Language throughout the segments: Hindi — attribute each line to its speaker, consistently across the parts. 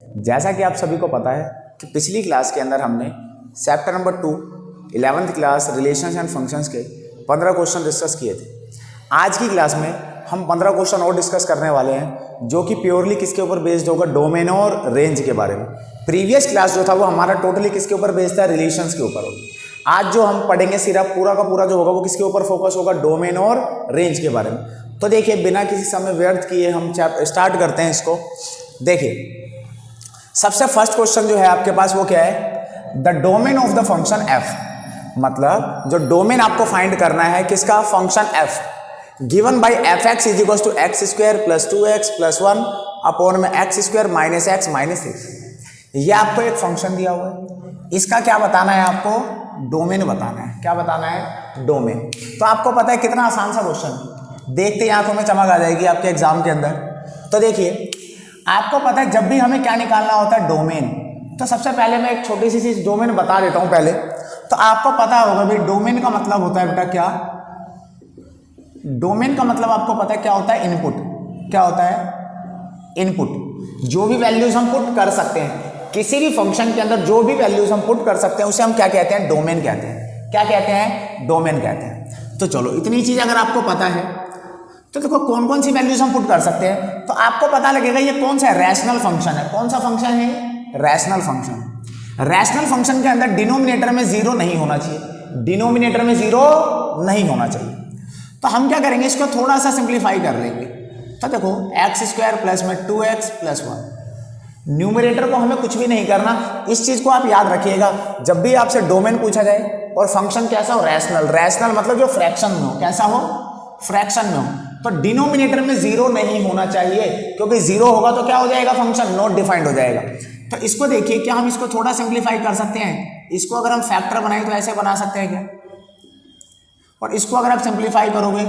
Speaker 1: जैसा कि आप सभी को पता है कि पिछली क्लास के अंदर हमने chapter number 2 11th class relations and functions के 15 क्वेश्चन डिस्कस किए थे। आज की क्लास में हम 15 क्वेश्चन और डिस्कस करने वाले हैं जो कि प्योरली किसके ऊपर बेस्ड होगा, डोमेन और रेंज के बारे में। प्रीवियस क्लास जो था वो हमारा टोटली किसके ऊपर बेस्ड था, रिलेशंस के ऊपर होगा। आज जो हम पढ़ेंगे सिर्फ पूरा का पूरा जो होगा वो किसके ऊपर फोकस होगा, डोमेन और रेंज के बारे में। तो देखिए बिना किसी समय व्यर्थ किए हम स्टार्ट करते हैं इसको। देखिए सबसे फर्स्ट क्वेश्चन जो है आपके पास वो क्या है, the domain of the function F, मतलब जो डोमेन आपको फाइंड करना है किसका, function F, given by F x is equal to X square plus 2x plus 1 upon में X square minus X minus 6। ये आपको एक फंक्शन दिया हुआ है, इसका क्या बताना है आपको, डोमेन बताना है। क्या बताना है, डोमेन। तो आपको पता है कितना आसान सा क्वेश्चन, देखते ही आंखों में चमक आ जाएगी आपके एग्जाम के अंदर। तो देखिए आपको पता है जब भी हमें क्या निकालना होता है, डोमेन। तो सबसे पहले मैं एक छोटी सी चीज डोमेन बता देता हूं पहले। तो आपको पता होगा भाई डोमेन का मतलब होता है बेटा क्या, डोमेन का मतलब आपको पता है क्या होता है, इनपुट। क्या होता है, इनपुट। जो भी वैल्यूज हम पुट कर सकते हैं किसी भी फंक्शन के अंदर, जो भी वैल्यूज हम पुट कर सकते हैं उसे हम क्या कहते हैं, डोमेन कहते हैं। क्या कहते हैं, डोमेन कहते हैं। तो चलो इतनी चीज अगर आपको पता है तो देखो कौन कौन सी वैल्यूज हम पुट कर सकते हैं। तो आपको पता लगेगा ये कौन सा रैशनल फंक्शन है। कौन सा फंक्शन है, रैशनल फंक्शन। रैशनल फंक्शन के अंदर डिनोमिनेटर में जीरो नहीं होना चाहिए, डिनोमिनेटर में जीरो नहीं होना चाहिए। तो हम क्या करेंगे, इसको थोड़ा सा सिंप्लीफाई कर लेंगे। तो देखो एक्स स्क्वायर प्लस में 2x प्लस 1, न्यूमरेटर को हमें कुछ भी नहीं करना। इस चीज को आप याद रखिएगा, जब भी आपसे डोमेन पूछा जाए और फंक्शन कैसा हो, रैशनल। रैशनल मतलब जो फ्रैक्शन में हो, कैसा हो, फ्रैक्शन में हो। तो डिनोमिनेटर में जीरो नहीं होना चाहिए, क्योंकि जीरो होगा तो क्या हो जाएगा, फंक्शन नॉट डिफाइंड हो जाएगा। तो इसको देखिए, क्या हम इसको थोड़ा सिंप्लीफाई कर सकते हैं। इसको अगर हम फैक्टर बनाए तो ऐसे बना सकते हैं क्या, और इसको अगर आप सिंप्लीफाई करोगे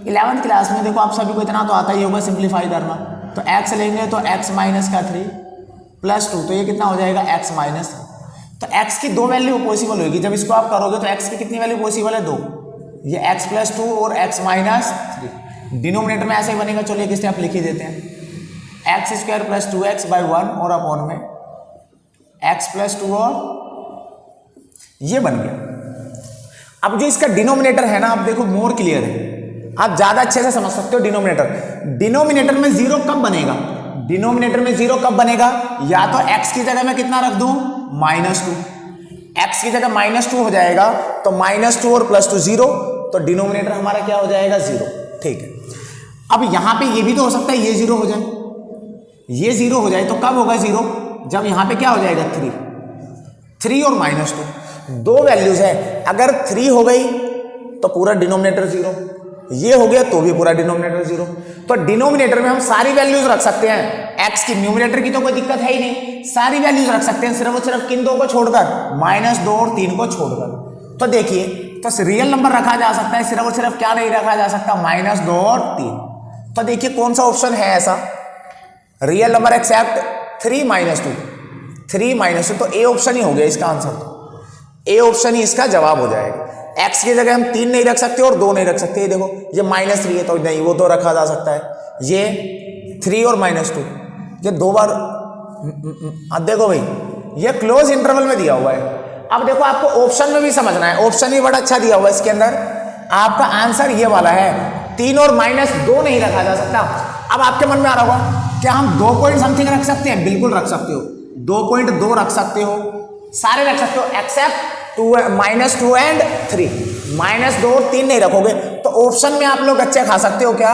Speaker 1: 11th क्लास में, देखो आप सभी को इतना तो आता ही होगा सिंप्लीफाई करना। तो x लेंगे तो x माइनस का 3 प्लस 2, तो ये कितना हो जाएगा, x माइनस। तो x की दो वैल्यू पॉसिबल होगी जब इसको आप करोगे। तो x की कितनी वैल्यू पॉसिबल है, 2। ये x प्लस 2 और x माइनस 3 डिनोमिनेटर में ऐसे ही बनेगा। चलिए एक स्टेप लिख ही देते हैं, x square plus 2x by 1 और अपॉन में x प्लस 2 और ये बन गया। अब जो इसका डिनोमिनेटर है ना, आप देखो मोर क्लियर है, आप ज्यादा अच्छे से समझ सकते हो डिनोमिनेटर। डिनोमिनेटर में जीरो कब बनेगा, डिनोमिनेटर में जीरो कब बनेगा, या तो x की जगह मैं कितना रख दूं, -2। x की जगह -2 हो जाएगा तो -2 और प्लस 2 0, तो डिनोमिनेटर हमारा क्या हो जाएगा, 0। ठीक है। अब यहां पे ये भी तो हो सकता है ये 0 हो जाए, ये 0 हो जाए तो कब होगा 0, जब यहां पे क्या हो जाएगा, 3 और -2 दो वैल्यूज है। अगर 3 हो गई तो पूरा डिनोमिनेटर 0, ये हो गया तो भी पूरा डिनोमिनेटर 0। तो डिनोमिनेटर में हम सारी वैल्यूज रख सकते हैं। x की, न्यूमरेटर की तो कोई दिक्कत है ही नहीं, सारी वैल्यूज रख सकते हैं, सिर्फ और सिर्फ किन दो को छोड़कर, -2 और 3 को छोड़कर। तो देखिए, तो रियल नंबर रखा जा सकता है, सिर्फ और सिर्फ क्या नहीं रखा जा सकता, -2 और 3। तो देखिए कौन सा ऑप्शन है ऐसा, रियल नंबर एक्सेप्ट 3 -2, तो ए ऑप्शन ही हो गया इसका आंसर। ए ऑप्शन ही इसका जवाब हो जाएगा। x की जगह हम 3 नहीं रख सकते और 2 नहीं रख सकते। ये देखो ये -3 है तो नहीं, वो तो रखा जा सकता है। ये 3 और -2 ये दो बार। अब देखो भाई ये क्लोज इंटरवल में दिया हुआ है। अब देखो आपको ऑप्शन में भी समझना है, ऑप्शन भी बड़ा अच्छा दिया हुआ है इसके अंदर। आपका आंसर ये वाला है, 3 और -2 नहीं रखा जा सकता। अब आपके मन में आ रहा होगा क्या हम 2 पॉइंट समथिंग रख सकते हैं, बिल्कुल रख सकते हो, 2.2 रख सकते हो, सारे रख सकते हो एक्सेप्ट -2 एंड 3। -2 और 3 नहीं रखोगे तो ऑप्शन में आप लोग अच्छे खा सकते हो क्या,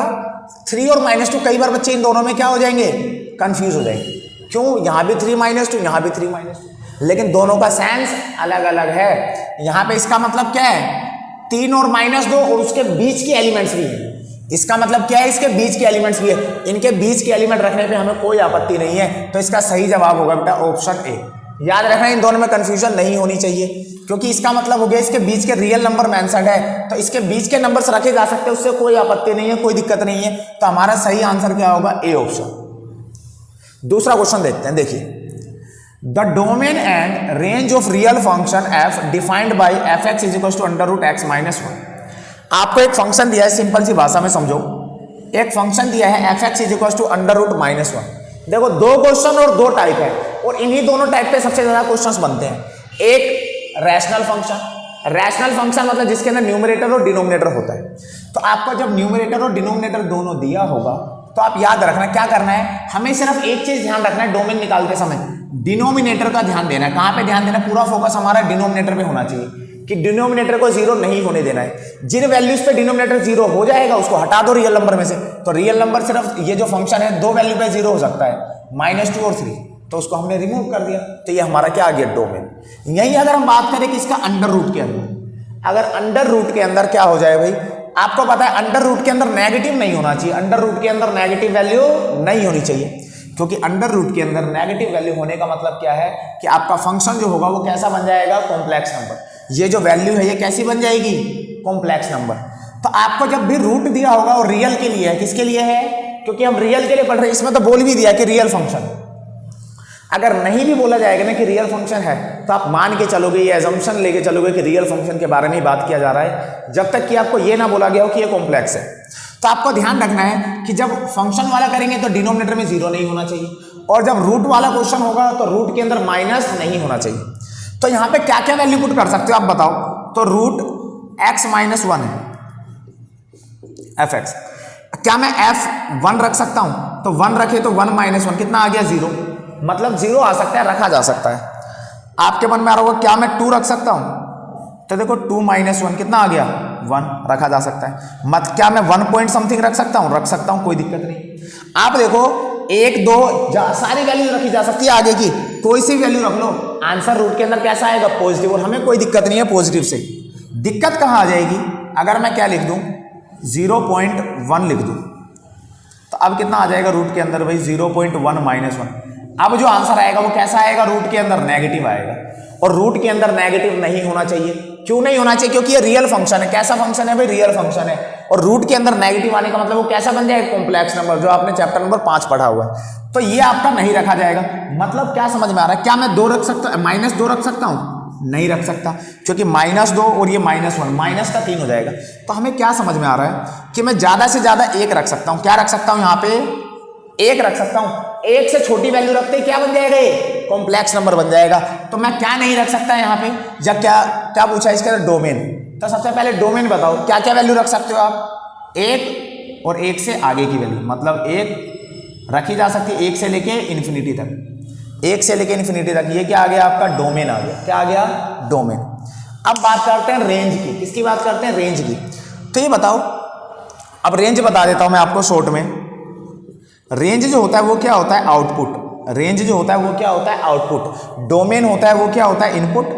Speaker 1: 3 और -2। कई बार बच्चे इन दोनों में क्या हो जाएंगे, कंफ्यूज हो जाएंगे। क्यों, यहां भी 3 -2, यहां भी 3 -2, लेकिन दोनों का सेंस अलग अलग है। यहां पे इसका मतलब क्या है, 3 और -2 और उसके बीच की एलिमेंट्स भी है। इसका मतलब क्या है, इसके बीच के एलिमेंट्स भी है। इनके बीच के एलिमेंट रखने पे हमें कोई आपत्ति नहीं है। तो इसका सही जवाब होगा बेटा ऑप्शन ए। याद रखना इन दोनों में कंफ्यूजन नहीं होनी चाहिए, क्योंकि इसका मतलब हो गया इसके बीच के रियल नंबर मेंशन्ड है, तो इसके बीच के नंबर्स रखे जा सकते हैं, उससे कोई आपत्ति नहीं है, कोई दिक्कत नहीं है। तो हमारा सही आंसर क्या होगा, ए ऑप्शन। दूसरा क्वेश्चन देखते हैं। देखिए, the domain and range of real function f defined by F x is equal to √x - 1। आपको एक फंक्शन दिया है, सिंपल सी भाषा में समझो। एक फंक्शन दिया है f x is equal to √-1। देखो दो क्वेश्चन और दो टाइप है, और इन्हीं दोनों टाइप पे सबसे ज्यादा क्वेश्चंस बनते हैं। एक रैशनल फंक्शन, रैशनल फंक्शन मतलब जिसके अंदर न्यूमरेटर और डिनोमिनेटर होता है। तो आपको जब न्यूमरेटर और डिनोमिनेटर दोनों दिया होगा तो आप याद रखना क्या करना है, हमें सिर्फ एक चीज ध्यान रखना है डोमेन निकालते समय, डिनोमिनेटर का ध्यान देना है। कहां पे ध्यान देना है, पूरा फोकस हमारा डिनोमिनेटर पे होना चाहिए कि डिनोमिनेटर को जीरो नहीं होने देना है। जिन वैल्यूज पे डिनोमिनेटर जीरो हो जाएगा उसको हटा दो रियल नंबर में से। तो रियल नंबर सिर्फ ये जो फंक्शन है दो वैल्यू पे जीरो हो सकता है, -2 और 3, तो उसको हमने रिमूव कर दिया। तो ये हमारा क्या आ गया, डोमेन। यही अगर हम बात करें कि इसका अंडर रूट के अंदर, अगर अंडर रूट के अंदर क्या हो जाए भाई, आपको पता है अंडर रूट के अंदर नेगेटिव नहीं होना चाहिए, अंडर रूट के अंदर नेगेटिव वैल्यू नहीं होनी चाहिए, क्योंकि अंडर रूट के अंदर नेगेटिव वैल्यू होने का मतलब क्या है कि आपका फंक्शन जो होगा वो कैसा बन जाएगा, कॉम्प्लेक्स नंबर। ये जो वैल्यू है ये कैसी बन जाएगी, कॉम्प्लेक्स नंबर। तो आपको जब भी रूट दिया होगा और रियल के लिए है, किसके लिए है, क्योंकि हम रियल के लिए पढ़ रहे हैं, इसमें तो बोल भी दिया कि रियल फंक्शन। अगर नहीं भी बोला जाएगा ना कि रियल फंक्शन है, तो आप मान के चलोगे, ये एजम्पशन लेके चलोगे कि रियल फंक्शन के बारे में ही बात किया जा रहा है, जब तक कि आपको ये ना बोला गया हो कि ये कॉम्प्लेक्स है। तो आपको ध्यान रखना है कि जब फंक्शन वाला करेंगे तो डिनोमिनेटर में जीरो नहीं होना चाहिए, और जब रूट वाला क्वेश्चन होगा तो रूट के अंदर माइनस नहीं होना चाहिए। तो यहाँ पे क्या क्या वैल्यू पुट कर सकते हो आप बताओ। तो रूट x - 1 है, f(x), क्या मैं f(1) रख सकता हूं, तो 1 रखे तो 1 - 1 कितना आ गया, 0, मतलब 0 आ सकता है, रखा जा सकता है। आपके मन में आ रहा होगा क्या मैं 2 रख सकता हूं, तो देखो 2 - 1 कितना आ गया, 1, रखा जा सकता है। मत क्या मैं 1 पॉइंट समथिंग रख सकता हूं, रख सकता हूं, कोई दिक्कत नहीं। आप देखो 1 2 सारी वैल्यू रखी जा सकती है, आगे की कोई सी वैल्यू रख लो, आंसर रूट के अंदर कैसा आएगा, पॉजिटिव, और हमें कोई दिक्कत नहीं है पॉजिटिव से। दिक्कत कहां आ जाएगी, अगर मैं क्या लिख दूं, 0.1 लिख दूं, तो अब कितना आ जाएगा रूट के अंदर भाई, 0.1 - 1। अब जो आंसर आएगा वो कैसा आएगा, रूट के अंदर नेगेटिव आएगा, और रूट के अंदर नेगेटिव नहीं होना चाहिए। क्यों नहीं होना चाहिए, क्योंकि ये रियल फंक्शन है। कैसा फंक्शन है भाई, रियल फंक्शन है, और रूट के अंदर नेगेटिव आने का मतलब वो कैसा बन जाएगा, कॉम्प्लेक्स नंबर, जो आपने चैप्टर नंबर 5 पढ़ा हुआ है। तो ये आपका नहीं रखा जाएगा। मतलब क्या समझ में आ रहा है, क्या मैं 2 रख सकता, -2 रख सकता हूं, नहीं रख सकता, क्योंकि -2 और ये -1, माइनस का 3 हो जाएगा। तो हमें क्या समझ में आ रहा है कि मैं ज्यादा से ज्यादा 1 रख सकता हूं। क्या रख सकता हूं, यहाँ पे 1 रख सकता हूं। 1 से छोटी वैल्यू रखते क्या बन जाएगा, ये कॉम्प्लेक्स नंबर बन जाएगा। तो मैं क्या नहीं रख सकता यहाँ पे, जब क्या पूछा इसके अंदर, डोमेन। तो सबसे पहले डोमेन बताओ, क्या क्या वैल्यू रख सकते हो आप, 1 और 1 से आगे की वैल्यू, मतलब 1 रखी जा सकती है 1 से लेके इन्फिनिटी तक, 1 से लेके इन्फिनिटी तक। ये क्या आ गया आपका, डोमेन आ गया। क्या आ गया, डोमेन। अब बात करते हैं रेंज की, किसकी बात करते हैं, रेंज की। तो ये बताओ, अब रेंज बता देता हूं मैं आपको शॉर्ट में। रेंज जो होता है वो क्या होता है, आउटपुट। रेंज जो होता है वो क्या होता है, आउटपुट। डोमेन होता है वो क्या होता है, इनपुट,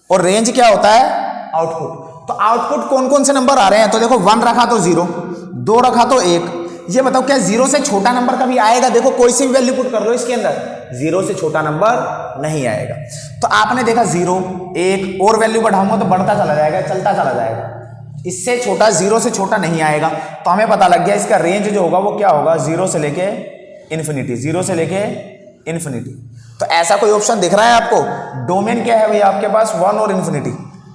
Speaker 1: और रेंज क्या होता है, आउटपुट। तो आउटपुट कौन कौन से नंबर आ रहे हैं, तो देखो 1 रखा तो 0, 2 रखा तो 1। ये बताओ क्या 0 से छोटा नंबर कभी आएगा, देखो कोई सी भी वैल्यू पुट कर लो इसके अंदर, 0 से छोटा नंबर नहीं आएगा। तो आपने देखा 0 1 और वैल्यू बढ़ाऊंगा तो बढ़ता चला जाएगा, चलता चला जाएगा, इससे छोटा 0 से छोटा नहीं आएगा। तो हमें पता लग गया इसका रेंज जो होगा वो क्या होगा, 0 से लेके इन्फिनिटी, 0 से लेके इन्फिनिटी। तो ऐसा कोई ऑप्शन दिख रहा है आपको, डोमेन क्या है भाई आपके पास, 1 और इन्फिनिटी।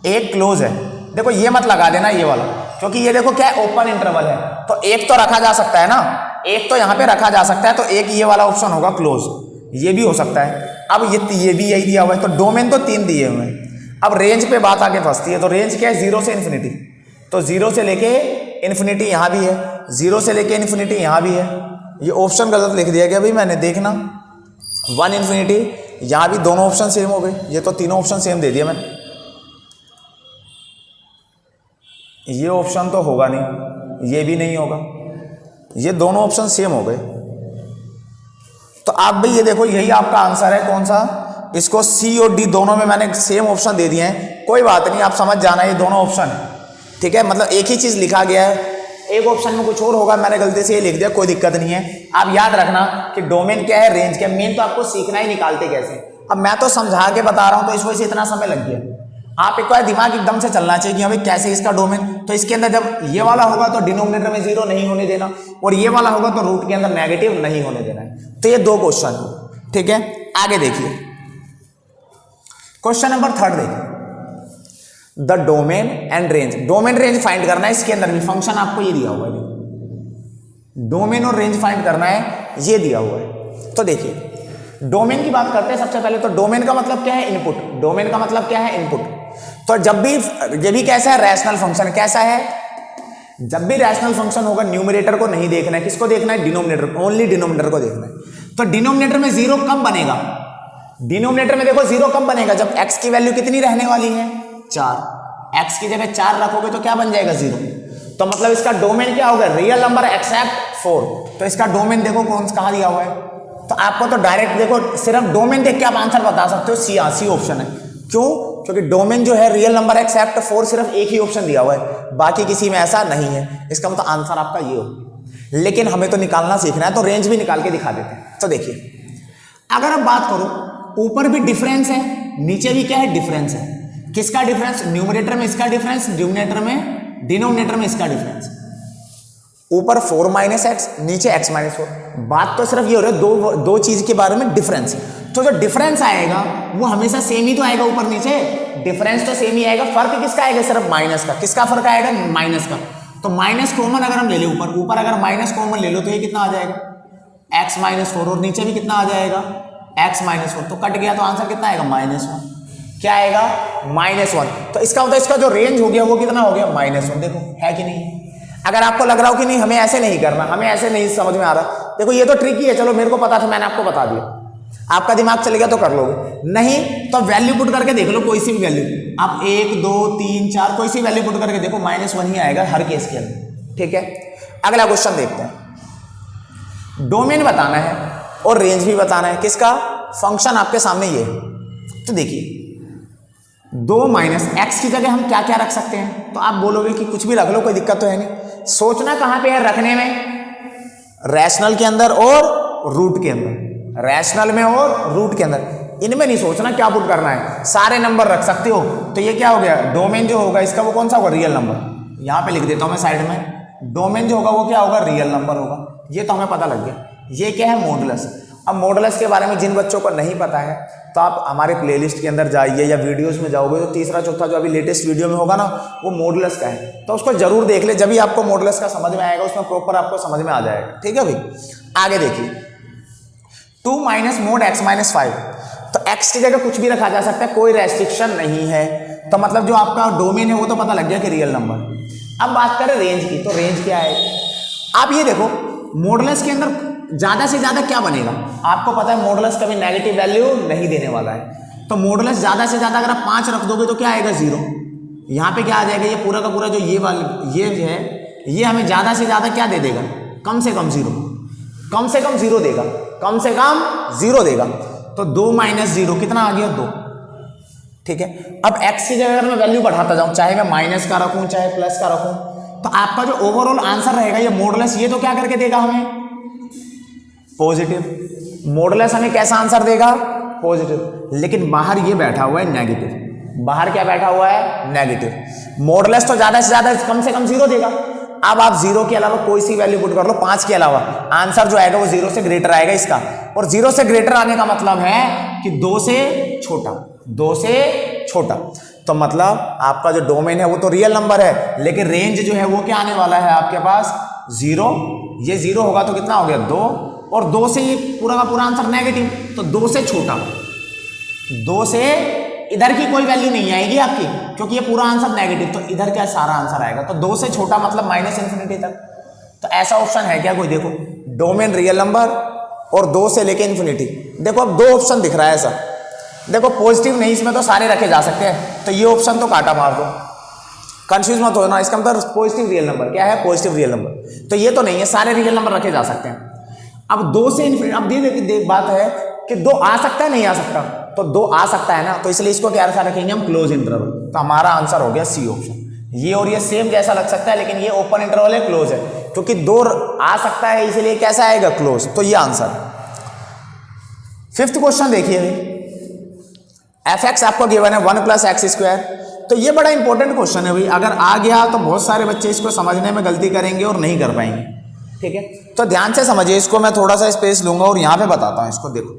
Speaker 1: एक क्लोज है, देखो ये मत लगा देना ये वाला, क्योंकि ये देखो क्या है, ओपन इंटरवल है, तो एक तो रखा जा सकता है ना, एक तो यहाँ पे रखा जा सकता है, तो एक ये वाला ऑप्शन होगा क्लोज, ये भी हो सकता है। अब ये भी यही दिया हुआ है, तो डोमेन तो 3 दिए हुए हैं। अब रेंज पे बात आगे फंसती है, तो रेंज क्या है, 0 से इन्फिनिटी। तो 0 से लेके इन्फिनिटी यहाँ भी है, 0 से लेके इन्फिनिटी यहाँ भी है। ये ऑप्शन गलत लिख दिया गया भाई मैंने, देखना 1 इन्फिनिटी, यहाँ भी दोनों ऑप्शन सेम हो गए, ये तो तीनों ऑप्शन सेम दे दिया मैंने। ये ऑप्शन तो होगा नहीं, ये भी नहीं होगा, ये दोनों ऑप्शन सेम हो गए। तो आप भाई ये देखो यही आपका आंसर है, कौन सा, इसको सी और डी दोनों में मैंने सेम ऑप्शन दे दिए हैं। कोई बात नहीं, आप समझ जाना ये दोनों ऑप्शन है, ठीक है, मतलब एक ही चीज लिखा गया है, एक ऑप्शन में कुछ और होगा, मैंने गलती से ये लिख दिया, कोई दिक्कत नहीं है। आप याद रखना कि डोमेन क्या है, रेंज क्या है, मेन तो आपको सीखना ही निकालते कैसे। अब मैं तो समझा के बता रहा हूं, तो इस वजह से इतना समय लग गया। आप एक बार दिमाग एकदम से चलना चाहिए कि भाई कैसे इसका डोमेन, तो इसके अंदर जब ये वाला होगा तो डिनोमिनेटर में 0 नहीं होने देना, और ये वाला होगा तो रूट के अंदर नेगेटिव नहीं होने देना है। तो ये 2 क्वेश्चन, ठीक है। आगे देखिए क्वेश्चन नंबर 3 देखिए, the domain and range. Domain range find करना है, इसके अंदर भी फंक्शन आपको ये दिया हुआ है, डोमेन और रेंज फाइंड करना है, ये दिया हुआ है। तो देखिए डोमेन की बात करते हैं सबसे पहले। तो डोमेन का मतलब क्या है? इनपुट। डोमेन का मतलब क्या है? इनपुट। तो जब भी ये भी कैसा है? Rational function. कैसा है? जब भी रैशनल फंक्शन होगा न्यूमरेटर को नहीं देखना है, किसको देखना है? डिनोमिनेटर, ओनली डिनोमिनेटर को देखना है। तो डिनोमिनेटर में जीरो कब बनेगा? डिनोमिनेटर में देखो जीरो कब बनेगा? जब x की वैल्यू कितनी रहने वाली है? 4। x की जगह 4 रखोगे तो क्या बन जाएगा? 0। तो मतलब इसका डोमेन क्या होगा? Real number except 4। तो इसका डोमेन देखो कौन कहां दिया हुआ है। तो आपको तो डायरेक्ट देखो सिर्फ डोमेन देख के आप आंसर बता सकते हो। सी ऑप्शन है। क्यों? क्योंकि डोमेन जो है रियल नंबर एक्सेप्ट 4, सिर्फ एक ही ऑप्शन दिया हुआ है, बाकी किसी में ऐसा नहीं है। इसका मतलब आंसर आपका ये हो। लेकिन हमें तो निकालना सीखना है, तो रेंज भी निकाल के दिखा देते हैं। तो देखिए अगर आप बात करो, ऊपर भी डिफरेंस है, नीचे भी क्या है? डिफरेंस है। किसका डिफरेंस? न्यूमरेटर में इसका डिफरेंस, डिनोमिनेटर में इसका डिफरेंस। ऊपर 4 - x, नीचे x - 4। बात तो सिर्फ ये हो रही है दो चीज के बारे में डिफरेंस। तो जो डिफरेंस आएगा वो हमेशा सेम ही तो आएगा ऊपर नीचे। डिफरेंस तो सेम ही आएगा, फर्क किसका आएगा? सिर्फ माइनस का। किसका फर्क आएगा? माइनस का। तो माइनस कॉमन अगर हम ले ले ऊपर अगर माइनस कॉमन ले लो तो ये कितना आ जाएगा? x - 4। और नीचे भी कितना आ जाएगा? x - 4। तो कट गया तो आंसर कितना आएगा? -1। क्या आएगा? -1। तो इसका मतलब इसका जो रेंज हो गया वो कितना हो गया? -1। देखो है कि नहीं? अगर आपको लग रहा हो कि नहीं हमें ऐसे नहीं करना, हमें ऐसे नहीं समझ में आ रहा, देखो ये तो ट्रिकी है। चलो मेरे को पता था, मैंने आपको बता दिया, आपका दिमाग चल गया तो कर लोगे। नहीं तो वैल्यू पुट करके देख लो, कोई सी भी वैल्यू आप 1 2 3 4 कोई सी वैल्यू पुट करके देखो, -1 ही आएगा हर केस के अंदर। ठीक है, अगला क्वेश्चन देखते हैं। डोमेन बताना है और रेंज भी बताना है। किसका? फंक्शन आपके सामने ये है। तो देखिए 2 - x की जगह हम क्या क्या रख सकते हैं? तो आप बोलोगे कि कुछ भी रख लो, कोई दिक्कत तो है नहीं। सोचना कहां पे है रखने में? रैशनल के अंदर और रूट के अंदर। रैशनल में और रूट के अंदर, इनमें नहीं सोचना क्या पुट करना है, सारे नंबर रख सकते हो। तो ये क्या हो गया? डोमेन जो होगा इसका वो कौन सा होगा? Real number. यहां पे लिख देता हूं मैं साइड में, डोमेन जो होगा वो क्या होगा? रियल नंबर होगा। ये तो हमें पता लग गया। ये क्या है? मॉडुलस। अब मॉडुलस के बारे में जिन बच्चों को नहीं पता है तो आप हमारे प्लेलिस्ट के अंदर जाइए या वीडियोस में जाओगे तो तीसरा चौथा जो अभी लेटेस्ट वीडियो में होगा ना वो मॉडुलस का है, तो उसको जरूर देख ले। जब भी आपको मॉडुलस का समझ में आएगा, उसमें प्रॉपर आपको समझ में आ जाएगा। ठीक है भाई, आगे देखिए 2 - mod x - 5। तो x की जगह कुछ भी रखा जा सकता है, कोई रेस्ट्रिक्शन नहीं है। तो मतलब जो आपका डोमेन है वो तो पता लग गया कि रियल नंबर। अब बात करें रेंज की, तो रेंज क्या है? आप ये देखो मॉडुलस के अंदर ज्यादा से ज्यादा क्या बनेगा? आपको पता है मॉडुलस कभी नेगेटिव वैल्यू नहीं देने वाला है। तो मॉडुलस ज्यादा से ज्यादा अगर आप 5 रख दोगे तो क्या आएगा? 0। यहाँ पे क्या आ जाएगा? ये पूरा का पूरा जो ये वाला ये है, ये हमें ज्यादा से ज्यादा क्या दे देगा? कम से कम 0। कम से कम 0 देगा, कम से कम 0 देगा। तो 2 - 0 कितना आ गया? 2। ठीक है, अब x की जगह अगर मैं वैल्यू बढ़ाता जाऊं, चाहे मैं माइनस का रखूं चाहे प्लस का रखूं, तो आपका जो ओवरऑल आंसर रहेगा ये मॉडुलस, ये तो क्या करके देगा हमें? पॉजिटिव। मॉडुलस हमें कैसा आंसर देगा? पॉजिटिव। लेकिन बाहर ये बैठा हुआ है नेगेटिव। बाहर क्या बैठा हुआ है? नेगेटिव। मॉडुलस तो ज्यादा से ज्यादा कम से कम 0 देगा। अब आप 0 के अलावा कोई सी वैल्यू पुट कर लो, 5 के अलावा, आंसर जो आएगा वो 0 से ग्रेटर आएगा इसका। और 0 से ग्रेटर आने का मतलब है कि 2 से छोटा, 2 से छोटा। तो मतलब आपका जो डोमेन है वो तो रियल नंबर है, लेकिन रेंज जो है वो क्या आने वाला है आपके पास? 0। ये 0 होगा तो कितना हो गया? 2। और 2 से ये पूरा का पूरा आंसर नेगेटिव, तो 2 से छोटा। 2 से इधर की कोई वैल्यू नहीं आएगी आपकी, क्योंकि ये पूरा आंसर नेगेटिव, तो इधर क्या सारा आंसर आएगा। तो 2 से छोटा मतलब -∞ तक। तो ऐसा ऑप्शन है क्या कोई? देखो डोमेन रियल नंबर और 2 से लेके इन्फिनिटी। देखो अब 2 ऑप्शन दिख रहा है ऐसा। देखो पॉजिटिव नहीं, इसमें तो सारे रखे जा सकते हैं, तो ये ऑप्शन तो काटा मार दो, कंफ्यूज मत होना। इसका मतलब पॉजिटिव रियल नंबर क्या है? Positive real number. तो ये तो नहीं है, सारे रियल नंबर रखे जा सकते हैं। अब 2 से इन्फिनिटी, अब देख बात है कि 2 आ सकता है नहीं आ सकता? तो 2 आ सकता है ना, तो इसलिए इसको क्या रखेंगे हम? Close interval. तो हमारा आंसर हो गया सी ऑप्शन। ये और ये सेम जैसा लग सकता है, लेकिन ये ओपन इंटरवल है, क्लोज है, क्योंकि 2 आ सकता है इसलिए कैसा आएगा? क्लोज। तो ये आंसर। 5th क्वेश्चन देखिए, fx आपको गिवन है 1 + x²। तो ये बड़ा इंपॉर्टेंट क्वेश्चन है भाई। अगर आ गया तो बहुत सारे बच्चे इसको समझने में गलती करेंगे और नहीं कर पाएंगे। ठीक है, तो ध्यान से समझिए इसको। मैं थोड़ा सा स्पेस लूंगा और यहां पे बताता हूं इसको। देखो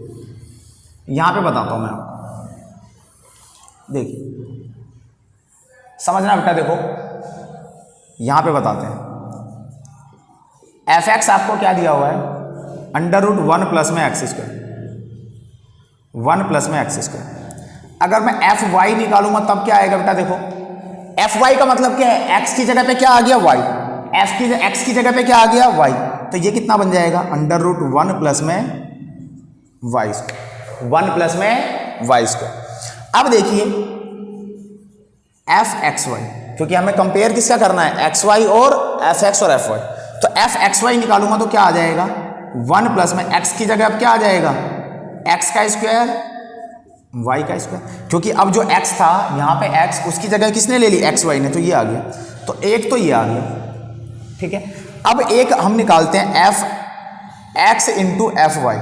Speaker 1: यहां पे बताता हूं मैं आपको, देखिए समझना बेटा। देखो यहां पे बताते हैं। fx आपको क्या दिया हुआ है? √1 प्लस में एक्स स्क्वायर, 1 प्लस में एक्स स्क्वायर। अगर मैं एफ वाई निकालूंगा तब क्या आएगा बेटा, देखो एफ वाई का मतलब क्या है, एक्स की जगह पे क्या आ गया वाई, एक्स की जगह पे क्या आ गया वाई, तो ये कितना बन जाएगा √1 प्लस में वाई स्क्वायर, 1 प्लस में वाई स्क्वायर। अब देखिए एफ एक्स वाई, क्योंकि हमें कंपेयर किसका करना है, एक्स वाई और एफ एक्स और एफ वाई, तो एफ एक्स वाई निकालूंगा तो क्या आ जाएगा 1 प्लस में एक्स की जगह अब क्या आ जाएगा एक्स का स्क्वायर वाई का स्क्वायर, क्योंकि अब जो एक्स था यहाँ पे एक्स, उसकी जगह किसने ले ली एक्स वाई ने, तो ये आ गया, तो एक तो ये आ गया, ठीक है। अब एक हम निकालते हैं f x into f y,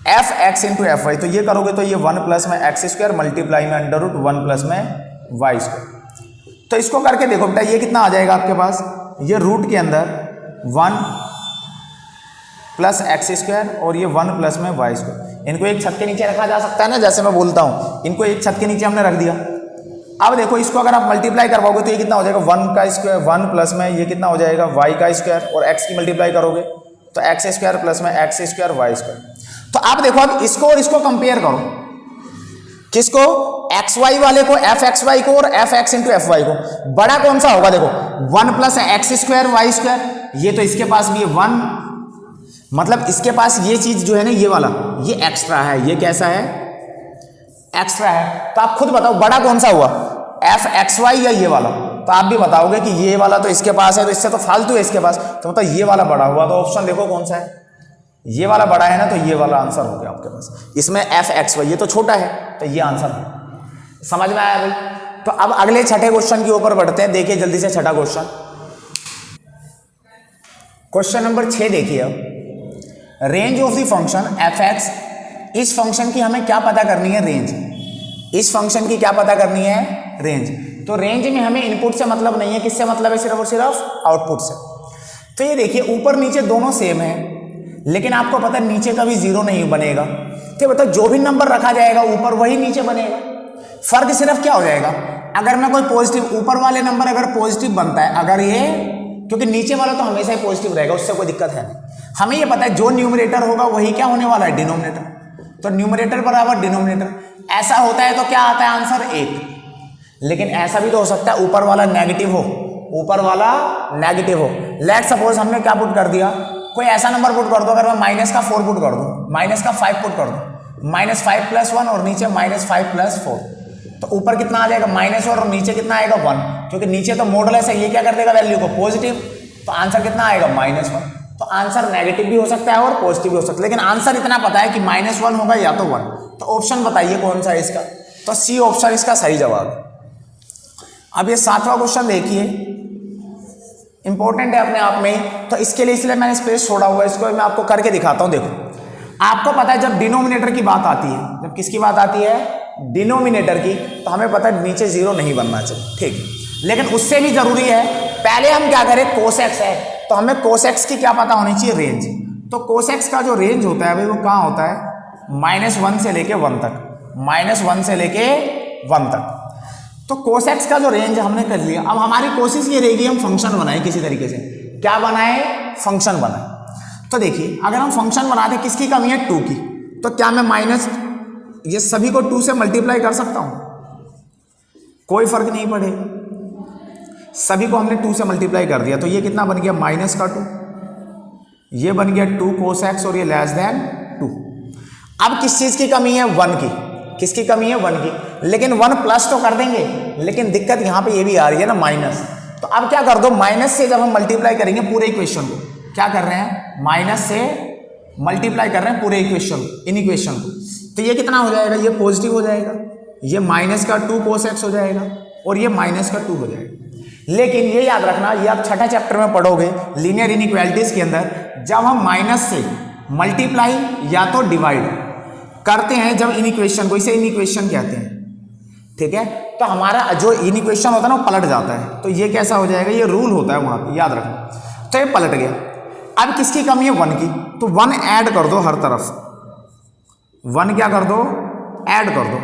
Speaker 1: f x into f y, तो ये करोगे तो ये 1 प्लस में एक्स स्क्वायर मल्टीप्लाई में √1 प्लस में वाई स्क्वायर। तो इसको करके देखो बेटा ये कितना आ जाएगा आपके पास, ये रूट के अंदर 1 प्लस एक्स स्क्वायर और ये 1 प्लस में वाई स्क्वायर, इनको एक छत के नीचे रखा जा सकता है ना, जैसे मैं बोलता हूँ इनको एक छत के नीचे हमने रख दिया। अब देखो इसको अगर आप मल्टीप्लाई करवाओगे तो ये कितना हो जाएगा 1 का स्क्वायर, 1 प्लस में ये कितना हो जाएगा वाई का स्क्वायर, और एक्स की मल्टीप्लाई करोगे तो एक्स स्क्वायर प्लस में एक्स स्क्वायर वाई स्क्वायर। तो आप देखो अब इसको और इसको कंपेयर करो, किसको, एक्स वाई वाले को, एफ एक्स वाई को और f x into f y को, बड़ा कौन सा होगा, देखो 1 plus x square y square, ये तो इसके पास भी है 1, मतलब इसके पास ये चीज जो है ना ये वाला ये एक्स्ट्रा है, ये कैसा है एक्स्ट्रा है। तो आप खुद बताओ बड़ा कौन सा हुआ, एफ एक्स वाई या ये वाला, तो आप भी बताओगे कि ये वाला तो इसके पास है, तो इससे तो फालतू है इसके पास, तो मतलब ये वाला बड़ा हुआ, तो ऑप्शन देखो कौन सा है, ये वाला बड़ा है ना, तो ये वाला आंसर हो गया आपके पास। इसमें एफ एक्स वाई ये तो छोटा है, तो ये आंसर है। समझ में आया भाई। तो अब अगले छठे क्वेश्चन के ऊपर बढ़ते हैं, देखिए जल्दी से छठा क्वेश्चन, क्वेश्चन नंबर 6 देखिए। अब range of the function F x, इस फंक्शन की हमें क्या पता करनी है, रेंज, इस फंक्शन की क्या पता करनी है, रेंज। तो रेंज में हमें इनपुट से मतलब नहीं है, किससे मतलब है, सिर्फ और सिर्फ आउटपुट से। तो ये देखिए ऊपर नीचे दोनों सेम है, लेकिन आपको पता है नीचे कभी जीरो नहीं बनेगा, तो बताओ जो भी नंबर रखा जाएगा ऊपर वही नीचे बनेगा। फर्क सिर्फ क्या हो जाएगा, अगर मैं कोई पॉजिटिव, ऊपर वाले नंबर अगर पॉजिटिव बनता है, अगर ये, क्योंकि नीचे वाला तो हमेशा ही पॉजिटिव रहेगा, उससे कोई दिक्कत है नहीं। हमें ये पता है जो न्यूमरेटर होगा वही क्या होने वाला है, डिनोमिनेटर, तो न्यूमरेटर बराबर डिनोमिनेटर। ऐसा होता है तो क्या आता है आंसर 1, लेकिन ऐसा भी तो हो सकता है ऊपर वाला नेगेटिव हो, ऊपर वाला नेगेटिव हो। लेट सपोज हमने क्या पुट कर दिया, कोई ऐसा नंबर पुट कर दो, अगर मैं -4 पुट कर दूं, -5 पुट कर दूं, -5 + 1 और नीचे -5 + 4, तो ऊपर कितना आ जाएगा -1 और नीचे कितना आएगा 1, क्योंकि नीचे तो मॉडुलस है, ये क्या कर देगा वैल्यू को पॉजिटिव, तो आंसर कितना आएगा -1। तो आंसर नेगेटिव भी हो सकता है और पॉजिटिव भी हो सकता है, लेकिन आंसर इतना पता है कि -1 होगा या तो 1। तो ऑप्शन बताइए कौन सा है इसका, तो सी ऑप्शन इसका सही जवाब। अब ये 7वां क्वेश्चन देखिए, इंपॉर्टेंट है अपने आप में, तो इसके लिए इसलिए मैंने स्पेस छोड़ा हुआ है, इसको मैं आपको करके दिखाता हूं। देखो आपको पता है जब डिनोमिनेटर की बात आती है, जब किसकी बात आती है, डिनोमिनेटर की, तो हमें पता है नीचे जीरो नहीं बनना चाहिए, ठीक है। लेकिन उससे भी जरूरी है पहले हम क्या करें, कोसेक्स है, तो हमें कोसेक्स की क्या पता होनी चाहिए, रेंज। तो कोसेक्स का जो रेंज होता है भाई वो कहाँ होता है, -1 से लेके 1 तक, -1 से लेके 1 तक। तो कोसेक्स का जो रेंज हमने कर लिया, अब हमारी कोशिश ये रहेगी हम फंक्शन बनाए किसी तरीके से, क्या बनाए, फंक्शन बनाए। तो देखिए अगर हम फंक्शन बनाते, किसकी कमी है, 2 की, तो क्या मैं माइनस ये सभी को 2 से मल्टीप्लाई कर सकता हूं, कोई फर्क नहीं पड़ेगा, सभी को हमने 2 से मल्टीप्लाई कर दिया, तो ये कितना बन गया -2, ये बन गया 2 कोसेक्स और ये <2। अब किस चीज की कमी है, 1 की, किसकी कमी है, 1 की, लेकिन 1 प्लस तो कर देंगे, लेकिन दिक्कत यहां पे ये भी आ रही है ना माइनस, तो अब क्या कर दो, माइनस से जब हम मल्टीप्लाई करेंगे पूरे इक्वेशन को, क्या कर रहे हैं, माइनस से मल्टीप्लाई कर रहे हैं पूरे इक्वेशन, इन इक्वेशन को, तो ये कितना हो जाएगा, ये पॉजिटिव हो जाएगा, ये -2 कोसेक्स हो जाएगा और ये -2 हो जाएगा। लेकिन ये याद रखना, ये आप छठा चैप्टर में पढ़ोगे लीनियर इनइक्वालिटीज के अंदर, जब हम माइनस से मल्टीप्लाई या तो डिवाइड करते हैं जब इन इक्वेशन को, इसे इन इक्वेशन कहते हैं, ठीक है, तो हमारा जो इन इक्वेशन होता है ना वो पलट जाता है, तो ये कैसा हो जाएगा, ये रूल होता है वहां पे, याद रखना। तो ये पलट गया। अब किसकी कमी है, 1 की, तो 1 ऐड कर दो हर तरफ, 1 क्या कर दो, ऐड कर दो,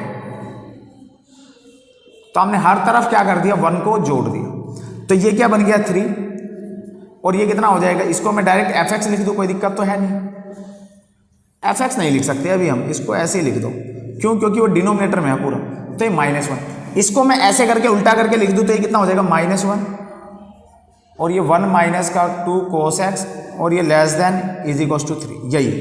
Speaker 1: तो हमने हर तरफ क्या कर दिया, 1 को जोड़ दिया, तो ये क्या बन गया 3, और ये कितना हो जाएगा, इसको मैं डायरेक्ट एफ एक्स लिख दूँ, कोई दिक्कत तो है नहीं। एफ एक्स नहीं लिख सकते अभी हम, इसको ऐसे ही लिख दो, क्यों, क्योंकि वो डिनोमिनेटर में है पूरा, तो ये -1। इसको मैं ऐसे करके उल्टा करके लिख दूँ तो ये कितना हो जाएगा -1, और ये 1 माइनस का 2 cos x, और ये less than is equal to 3, यही।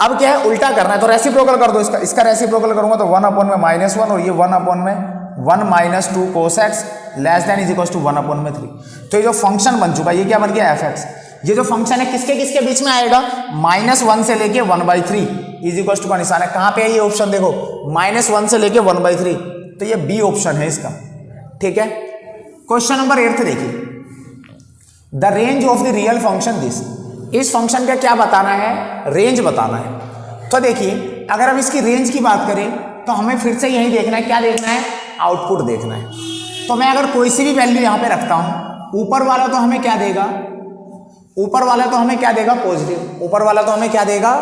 Speaker 1: अब क्या है, उल्टा करना है तो रेसिप्रोकल कर दो इसका रेसिप्रोकल करूंगा तो 1 अपॉन में -1, और ये 1 अपॉन में 1 minus 2 cos x less than is equal to 1 upon में 3। तो ये जो फंक्शन बन चुका है ये क्या बन गया, एफ एक्स। ये जो फंक्शन है किसके किसके बीच में आएगा, -1 से लेके 1/3 इज इक्वल टू का निशान है, कहाँ पे है ये ऑप्शन देखो, -1 से लेके 1/3, तो ये बी ऑप्शन है इसका, ठीक है। क्वेश्चन नंबर 8 देखिए, the range of the real function this, इस फंक्शन का क्या बताना है, रेंज बताना है। तो देखिए अगर हम इसकी रेंज की बात करें तो हमें फिर से यही देखना है, क्या देखना है, आउटपुट देखना है। तो मैं अगर कोई सी भी वैल्यू यहाँ पे रखता हूँ, ऊपर वाला तो हमें क्या देगा, ऊपर वाला तो हमें क्या देगा, पॉजिटिव, ऊपर वाला तो हमें क्या देगा,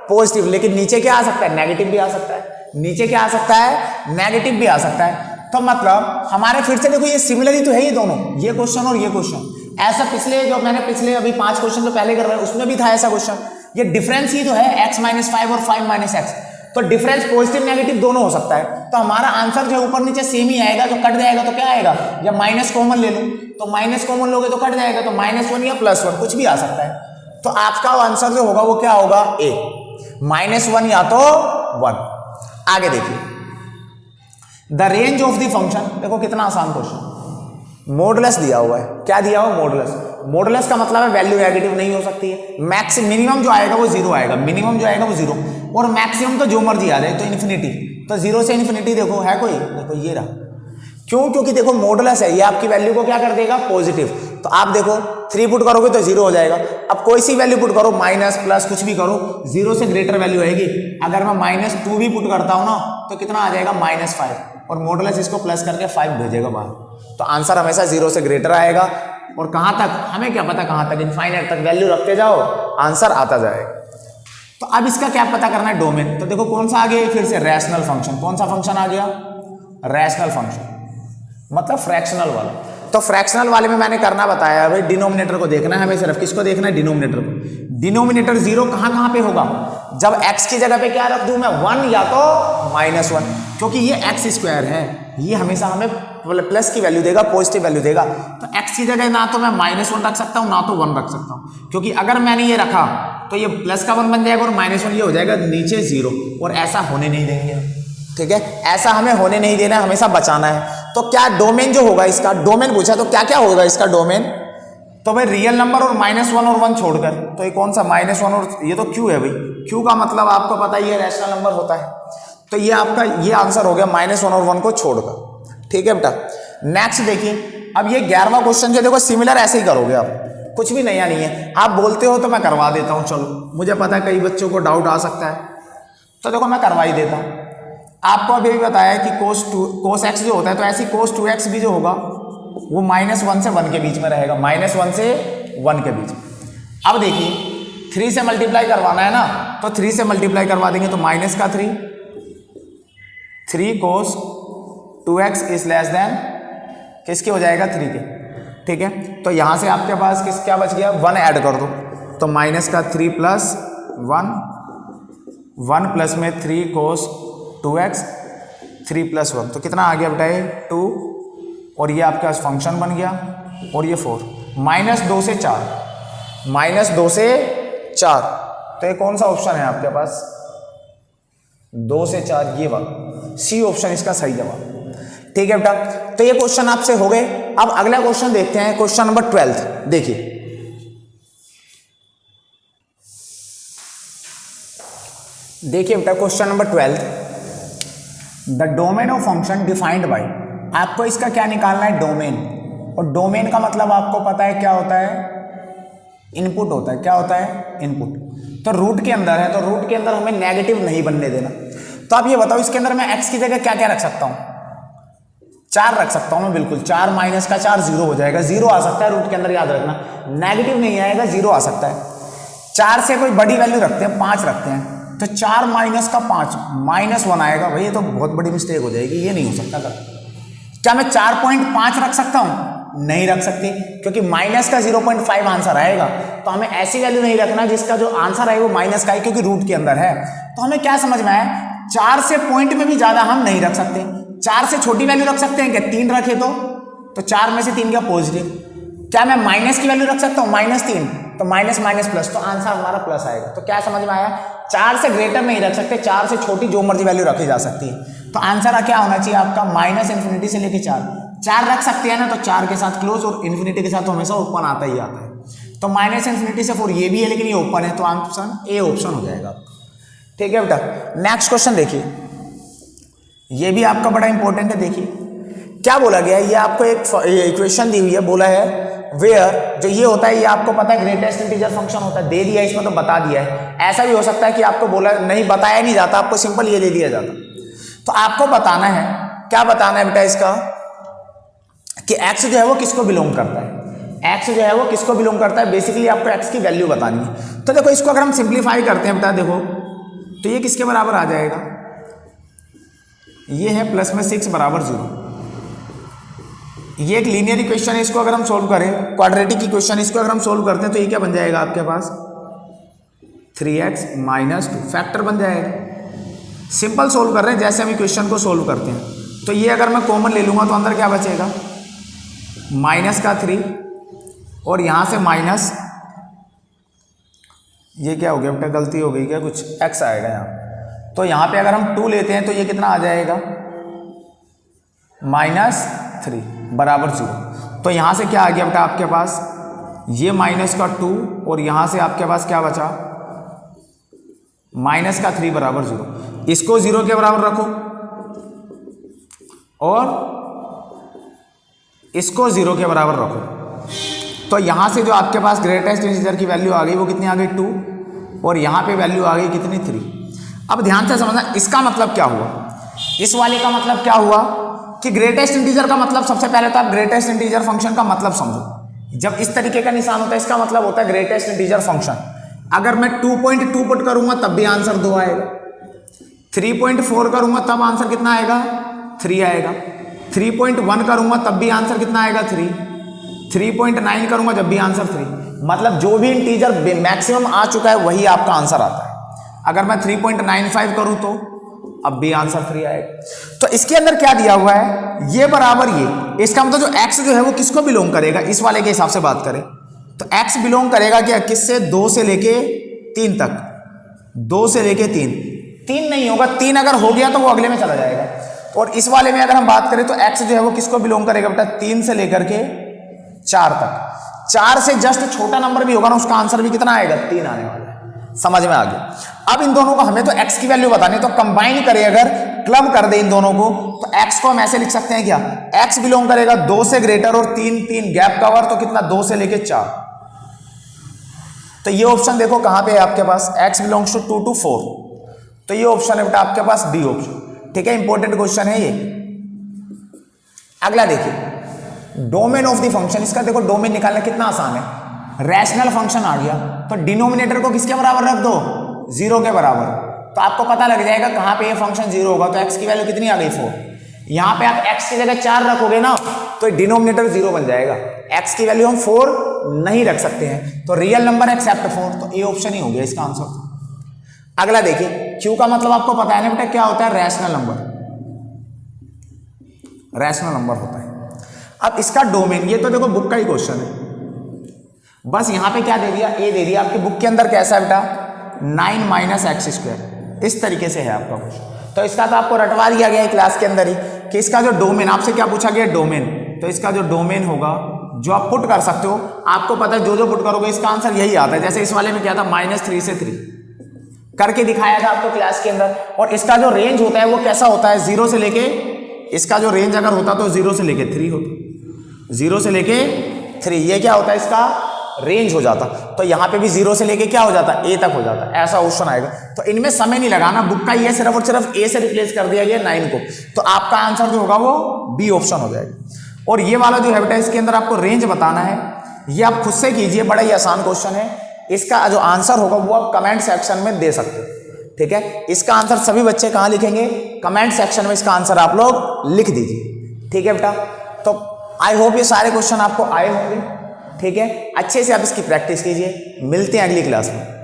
Speaker 1: पॉजिटिव, लेकिन नीचे क्या आ सकता है, नेगेटिव भी आ सकता है, नीचे क्या आ सकता है, नेगेटिव भी आ सकता है। तो मतलब हमारे फिर से देखो ये सिमिलर ही तो है ये दोनों, ये क्वेश्चन और ये क्वेश्चन। ऐसा पिछले जो मैंने पिछले अभी 5 क्वेश्चन जो पहले कर रहे हैं उसमें भी था ऐसा क्वेश्चन। ये डिफरेंस ही तो है x-5 और 5 - x, तो डिफरेंस पॉजिटिव नेगेटिव दोनों हो सकता है। तो हमारा आंसर जो ऊपर नीचे सेम ही आएगा, जो कट जाएगा तो क्या आएगा, या माइनस कॉमन ले लो तो माइनस कॉमन लोगे तो कट जाएगा, तो -1 या +1 कुछ भी आ सकता है। तो आपका आंसर जो होगा वो क्या होगा, ए, -1 या तो 1। आगे देखिए, the range of the function, देखो कितना आसान क्वेश्चन, मॉडुलस दिया हुआ है, क्या दिया हुआ, मॉडुलस। मॉडुलस का मतलब है वैल्यू नेगेटिव नहीं हो सकती है, मैक्स मिनिमम जो आएगा वो 0 आएगा, मिनिमम जो आएगा वो 0, और मैक्सिमम तो जो मर्जी आ जाए तो इन्फिनिटी। तो 0 से इन्फिनिटी देखो है कोई, देखो ये रहा, क्यों, क्योंकि देखो मॉडुलस है, ये आपकी वैल्यू को क्या कर देगा, पॉजिटिव। तो आप देखो 3 पुट करोगे तो 0 हो जाएगा। अब कोई सी वैल्यू पुट करो, माइनस प्लस कुछ भी करो, 0 से ग्रेटर वैल्यू आएगी। अगर मैं -2 भी पुट करता हूं ना तो कितना आ जाएगा, -5, और मॉडुलस इसको प्लस करके 5 भेजेगा बाहर। तो आंसर हमेशा 0 से ग्रेटर आएगा, और कहां तक, हमें क्या पता कहां तक, इनफाइनाइट तक वैल्यू रखते जाओ आंसर आता जाएगा। तो अब इसका क्या पता करना है, डोमेन। तो देखो कौन सा आ गया, फिर से रैशनल फंक्शन। कौन सा फंक्शन आ गया, रैशनल फंक्शन, मतलब फ्रैक्शनल वाला। तो फ्रैक्शनल वाले में मैंने करना बताया भाई, डिनोमिनेटर को देखना है हमें, सिर्फ किसको देखना है, डिनोमिनेटर को। डिनोमिनेटर 0 कहां पे होगा, जब x की जगह पे क्या रख दूं मैं, 1 या तो -1, क्योंकि ये x² है, ये हमेशा हमें प्लस की वैल्यू देगा, पॉजिटिव वैल्यू देगा। तो x की जगह ना तो मैं -1 रख सकता हूं ना तो 1 रख सकता हूं, क्योंकि अगर मैंने ये रखा तो ये प्लस का 1 बन जाएगा और -1 ये हो जाएगा नीचे 0, और ऐसा होने नहीं देंगे, ठीक है, ऐसा हमें होने नहीं देना है, हमेशा बचाना है। तो क्या डोमेन जो होगा इसका, डोमेन पूछा तो क्या क्या होगा इसका डोमेन, तो भाई रियल नंबर और -1 और 1 छोड़कर, तो ये कौन सा -1 और ये तो q है भाई, q का मतलब आपको पता ही है रैशनल नंबर होता है। तो ये आपका ये आंसर हो गया -1 और 1 को छोड़कर, ठीक है बेटा। नेक्स्ट देखिए, अब ये 11वां क्वेश्चन जो देखो सिमिलर ऐसे ही करोगे आप, कुछ भी नया नहीं है। आप बोलते हो तो मैं करवा देता हूँ, चलो मुझे पता है कई बच्चों को डाउट आ सकता है, तो देखो मैं करवा ही देता हूँ। आपको अभी भी बताया कि cos x जो होता है, तो ऐसी cos 2x भी जो होगा वो -1 से 1 के बीच में रहेगा, -1 से 1 के बीच। अब देखिए 3 से मल्टीप्लाई करवाना है ना, तो 3 से मल्टीप्लाई करवा देंगे तो -3 cos 2x is less than किसके हो जाएगा, 3 के, ठीक है। तो यहां से आपके पास क्या बच गया, 1 ऐड कर दो, तो -3 + 1 प्लस में 3 cos 2x 3 + 1, तो कितना आ गया बेटा, 2, और ये आपके पास फंक्शन बन गया, और ये 4, -2 से 4, -2 से 4, तो ये कौन सा ऑप्शन है आपके पास, 2 से 4, ये वाला सी ऑप्शन इसका सही जवाब, ठीक है बेटा। तो ये क्वेश्चन आपसे हो गए। अब अगला क्वेश्चन देखते हैं, क्वेश्चन नंबर 12। देखिए बेटा question number 12, the domain of function defined by, आपको इसका क्या निकालना है, डोमेन। और डोमेन का मतलब आपको पता है क्या होता है, इनपुट होता है। क्या होता है, इनपुट। तो रूट के अंदर है, तो रूट के अंदर हमें नेगेटिव नहीं बनने देना। तो आप ये बताओ इसके अंदर मैं x की जगह क्या क्या रख सकता हूं, 4 रख सकता हूं मैं, बिल्कुल 4 - का 4 0 हो जाएगा, 0 आ सकता है रूट के अंदर, याद रखना, नेगेटिव नहीं आएगा, 0 आ सकता है। 4 से कोई बड़ी वैल्यू रखते हैं, 5 रखते हैं, तो 4 - का 5 -1 आएगा भाई, ये तो बहुत बड़ी मिस्टेक हो जाएगी, ये नहीं हो सकता। क्या मैं 4.5 रख सकता हूं, नहीं रख सकते, क्योंकि माइनस का 0.5 आंसर आएगा। तो हमें ऐसी वैल्यू नहीं रखना जिसका जो आंसर आए वो माइनस का है, क्योंकि रूट के अंदर है। तो हमें क्या समझ में आया, 4 से पॉइंट में भी ज्यादा हम नहीं रख सकते। 4 से छोटी वैल्यू रख सकते हैं क्या, 3 रखे तो 4 में से 3 क्या पॉजिटिव। क्या मैं माइनस की वैल्यू रख सकता हूँ, -3, तो माइनस माइनस प्लस, तो आंसर हमारा प्लस आएगा। तो क्या समझ में आया, 4 से ग्रेटर नहीं रख सकते, 4 से छोटी जो मर्जी वैल्यू रखी जा सकती है। तो आंसर क्या होना चाहिए आपका, -∞ से लेके 4 रख सकते हैं ना, तो 4 के साथ क्लोज और इन्फिनिटी के साथ तो हमेशा ओपन आता ही आता है। तो -∞ से 4 ये भी है लेकिन ये ओपन है, तो ऑप्शन ए ऑप्शन हो जाएगा। ठीक है बेटा, नेक्स्ट क्वेश्चन देखिए, ये भी आपका बड़ा इंपॉर्टेंट है। देखिए क्या बोला गया है, ये आपको एक इक्वेशन दी हुई है, बोला है वेयर, जो ये होता है ये आपको पता है ग्रेटेस्ट इंटीजर फंक्शन होता है, दे दिया इसमें तो बता दिया है। ऐसा भी हो सकता है कि आपको बोला नहीं, बताया नहीं जाता, आपको सिंपल ये दे दिया जाता। तो आपको बताना है, क्या बताना है बेटा इसका, कि x जो है वो किसको बिलोंग करता है, x जो है वो किसको बिलोंग करता है। बेसिकली आपको x की वैल्यू बतानी है। तो देखो इसको अगर हम सिंप्लीफाई करते हैं बेटा, देखो तो ये किसके बराबर आ जाएगा, ये है प्लस में 6 बराबर 0। ये एक लीनियर इक्वेशन है, इसको अगर हम सोल्व करें, क्वाड्रेटिक इक्वेशन, इसको अगर हम सोल्व करते हैं तो ये क्या बन जाएगा आपके पास, 3x - 2 फैक्टर बन जाएगा। सिंपल सोल्व कर रहे हैं जैसे हम इक्वेशन को सोल्व करते हैं। तो ये अगर मैं कॉमन ले लूंगा तो अंदर क्या बचेगा, -3 और यहां से माइनस, ये क्या हो गया बेटा, गलती हो गई क्या, कुछ x आएगा यहाँ। तो यहाँ पे अगर हम 2 लेते हैं तो ये कितना आ जाएगा, -3 बराबर 0। तो यहाँ से क्या आ गया बेटा आपके पास, ये -2 और यहाँ से आपके पास क्या बचा, -3 बराबर 0। इसको 0 के बराबर रखो और इसको 0 के बराबर रखो। तो यहाँ से जो आपके पास ग्रेटेस्ट इंटीजर की वैल्यू आ गई वो कितनी आ गई, 2, और यहाँ पे वैल्यू आ गई कितनी, 3। अब ध्यान से समझना, इसका मतलब क्या हुआ, इस वाले का मतलब क्या हुआ कि ग्रेटेस्ट इंटीजर का मतलब, सबसे पहले तो आप ग्रेटेस्ट इंटीजर फंक्शन का मतलब समझो। जब इस तरीके का निशान होता है इसका मतलब होता है ग्रेटेस्ट इंटीजर फंक्शन। अगर मैं 2.2 पुट करूंगा तब भी आंसर 2 आएगा, 3.4 करूंगा तब आंसर कितना आएगा, 3 आएगा, 3.1 करूंगा तब भी आंसर कितना आएगा, 3, 3.9 करूंगा जब भी आंसर 3। मतलब जो भी इंटीजर मैक्सिमम आ चुका है वही आपका आंसर आता है। अगर मैं 3.95 करूं तो अब भी आंसर 3 आएगा। तो इसके अंदर क्या दिया हुआ है, ये बराबर ये, इसका मतलब जो x जो है वो किसको बिलोंग करेगा, इस वाले के हिसाब से बात करें तो x बिलोंग करेगा क्या, किससे, 2 से लेके 3 तक, 2 से लेके 3 नहीं होगा, 3 अगर हो गया तो वो अगले में चला जाएगा। और इस वाले में अगर हम बात करें तो x जो है वो किसको बिलोंग करेगा बेटा, 3 से लेकर के 4 तक। 4 से जस्ट छोटा नंबर भी होगा ना, उसका आंसर भी कितना आएगा, 3 आने वाला है। समझ में आ गया। अब इन दोनों को हमें तो x की वैल्यू बतानी, तो कंबाइन करें, अगर क्लब कर दे इन दोनों को तो x को हम ऐसे लिख सकते हैं क्या, x बिलोंग करेगा 2 से ग्रेटर और 3 गैप कवर, तो कितना, 2 से लेके 4। तो ये ऑप्शन देखो कहां पे है आपके पास, x बिलोंग्स टू 2 to 4, तो ये ऑप्शन है बेटा आपके पास डी ऑप्शन। ठीक है, इंपॉर्टेंट क्वेश्चन है ये। अगला देखिए, डोमेन ऑफ द फंक्शन। इसका देखो डोमेन निकालना कितना आसान है, रैशनल फंक्शन आ गया तो डिनोमिनेटर को किसके बराबर रख दो, 0 के बराबर। तो आपको पता लग जाएगा कहां पे ये फंक्शन 0 होगा। तो x की वैल्यू कितनी आ गई, 4। यहां पे आप x की जगह 4 रखोगे ना तो डिनोमिनेटर 0 बन जाएगा। x की वैल्यू हम 4 नहीं रख सकते हैं, तो रियल नंबर एक्सेप्ट 4, तो ए ऑप्शन ही हो गया इसका आंसर। अगला देखिए, q का मतलब आपको पता है ना बेटा क्या होता है, रैशनल नंबर, रैशनल नंबर होता है। अब इसका डोमेन, ये तो देखो बुक का ही क्वेश्चन है, बस यहां पे क्या दे दिया, ए दे दिया। आपकी बुक के अंदर कैसा है बेटा, 9 - x², इस तरीके से है आपका क्वेश्चन। तो इसका तो आपको रटवा दिया गया है क्लास के अंदर ही कि इसका जो डोमेन, आपसे क्या पूछा गया, डोमेन। तो इसका जो डोमेन होगा जो आप पुट कर सकते हो, आपको पता है जो पुट करोगे इसका आंसर यही आता है। जैसे इस वाले में क्या था, -3 से 3 करके दिखाया था आपको क्लास के अंदर। और इसका जो रेंज होता है वो कैसा होता है, 0 से लेके, इसका जो रेंज अगर होता तो 0 से लेके 3 होता, 0 से लेके 3, ये क्या होता है इसका रेंज हो जाता। तो यहाँ पे भी 0 से लेके क्या हो जाता, a तक हो जाता, ऐसा ऑप्शन आएगा। तो इनमें समय नहीं लगाना, बुक का ये सिर्फ और सिर्फ a से रिप्लेस कर दिया गया 9 को, तो आपका आंसर जो होगा वो बी ऑप्शन हो जाएगा। और ये वाला जो है बेटा, इसके अंदर आपको रेंज बताना है, ये आप खुद से कीजिए, बड़ा ही आसान क्वेश्चन है। इसका जो आंसर होगा वो आप कमेंट सेक्शन में दे सकते हो, ठीक है। इसका आंसर सभी बच्चे कहाँ लिखेंगे, कमेंट सेक्शन में इसका आंसर आप लोग लिख दीजिए, ठीक है बेटा। तो आई होप ये सारे क्वेश्चन आपको आए होंगे, ठीक है। अच्छे से आप इसकी प्रैक्टिस कीजिए, मिलते हैं अगली क्लास में।